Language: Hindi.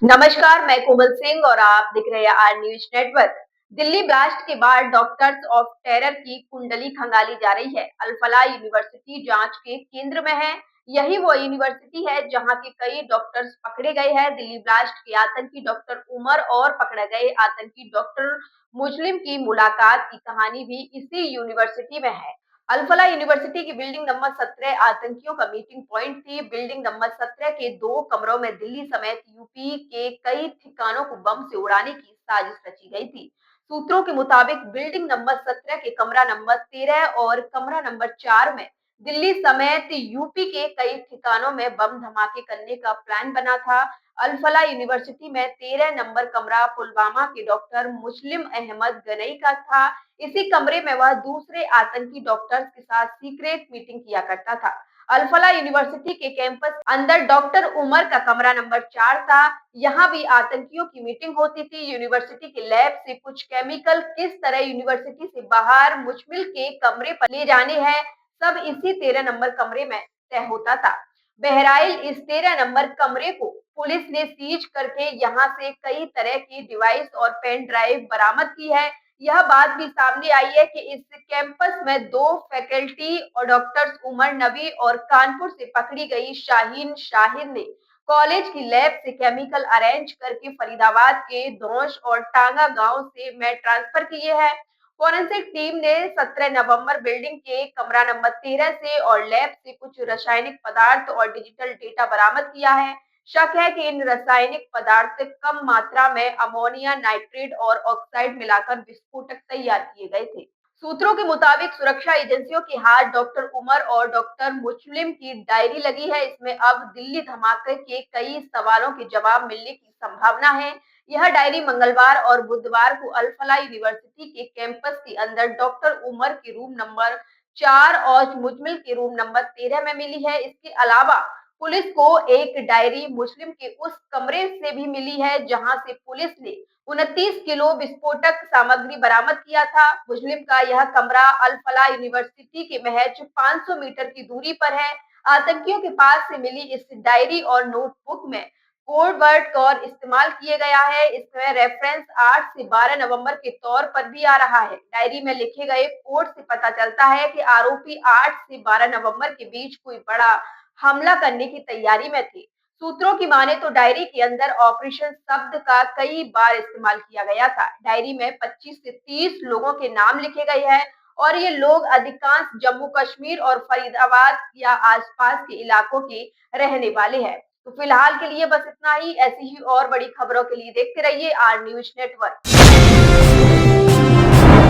नमस्कार, मैं कोमल सिंह और आप देख रहे हैं R news network. Delhi blast के बाद डॉक्टर्स ऑफ टेरर की कुंडली खंगाली जा रही है। अल-फलाह यूनिवर्सिटी जांच के केंद्र में है। यही वो यूनिवर्सिटी है जहां के कई डॉक्टर्स पकड़े गए हैं। दिल्ली ब्लास्ट के आतंकी डॉक्टर उमर और पकड़े गए आतंकी डॉक्टर मुस्लिम की मुलाकात की कहानी भी इसी यूनिवर्सिटी में है। अल-फलाह यूनिवर्सिटी की बिल्डिंग नंबर 17 आतंकियों का मीटिंग पॉइंट थी। बिल्डिंग नंबर 17 के 2 कमरों में दिल्ली समेत यूपी के कई ठिकानों को बम से उड़ाने की साजिश रची गई थी। सूत्रों के मुताबिक बिल्डिंग नंबर 17 के कमरा नंबर 13 और कमरा नंबर 4 में दिल्ली समेत यूपी के कई ठिकानों में बम धमाके करने का प्लान बना था। अल-फलाह यूनिवर्सिटी में 13 नंबर कमरा पुलवामा के डॉक्टर मुस्लिम अहमद गनई का था। इसी कमरे में वह दूसरे आतंकी डॉक्टर्स के साथ सीक्रेट मीटिंग किया करता था। अल-फलाह यूनिवर्सिटी के कैंपस अंदर डॉक्टर उमर का कमरा नंबर 4 था। यहाँ भी आतंकियों की मीटिंग होती थी। यूनिवर्सिटी के लैब से कुछ केमिकल किस तरह यूनिवर्सिटी से बाहर मुश्मिल के कमरे पर ले जाने हैं, सब इसी 13 नंबर कमरे में तय होता था। बहरहाल इस 13 नंबर कमरे को पुलिस ने सीज करके यहाँ से कई तरह की डिवाइस और पेन ड्राइव बरामद की है। यह बात भी सामने आई है कि इस कैंपस में 2 फैकल्टी और डॉक्टर्स उमर नबी और कानपुर से पकड़ी गई शाहीन शाहिद ने कॉलेज की लैब से केमिकल अरेंज करके फरीदाबाद के धौंस और टांगा गांव से में ट्रांसफर किए हैं। फोरेंसिक टीम ने 17 नवंबर बिल्डिंग के कमरा नंबर 13 से और लैब से कुछ रासायनिक पदार्थ और डिजिटल डेटा बरामद किया है। शक है कि इन रासायनिक पदार्थ कम मात्रा में अमोनिया नाइट्रेट और ऑक्साइड मिलाकर विस्फोटक तैयार किए गए थे। सूत्रों के मुताबिक सुरक्षा एजेंसियों के हाथ डॉक्टर उमर और डॉक्टर मुस्लिम की डायरी लगी है। इसमें अब दिल्ली धमाके के कई सवालों के जवाब मिलने की संभावना है। यह डायरी मंगलवार और बुधवार को अल-फलाह यूनिवर्सिटी के कैंपस के अंदर डॉक्टर उमर के रूम नंबर 4 और मुजमिल के रूम नंबर 13 में मिली है। इसके अलावा पुलिस को एक डायरी मुस्लिम के उस कमरे से भी मिली है जहां से पुलिस ने 29 किलो विस्फोटक सामग्री बरामद किया था। मुस्लिम का यह कमरा अल-फलाह यूनिवर्सिटी के महज 500 मीटर की दूरी पर है। आतंकियों के पास से मिली इस डायरी और नोटबुक में कोड वर्ड का इस्तेमाल किया गया है। इसमें रेफरेंस 8 से 12 नवंबर के तौर पर भी आ रहा है। डायरी में लिखे गए कोड से पता चलता है कि आरोपी 8 से 12 नवंबर के बीच कोई बड़ा हमला करने की तैयारी में थे। सूत्रों की माने तो डायरी के अंदर ऑपरेशन शब्द का कई बार इस्तेमाल किया गया था। डायरी में 25 से 30 लोगों के नाम लिखे गए हैं और ये लोग अधिकांश जम्मू कश्मीर और फरीदाबाद या आसपास के इलाकों के रहने वाले हैं। तो फिलहाल के लिए बस इतना ही। ऐसी ही और बड़ी खबरों के लिए देखते रहिए आर न्यूज नेटवर्क।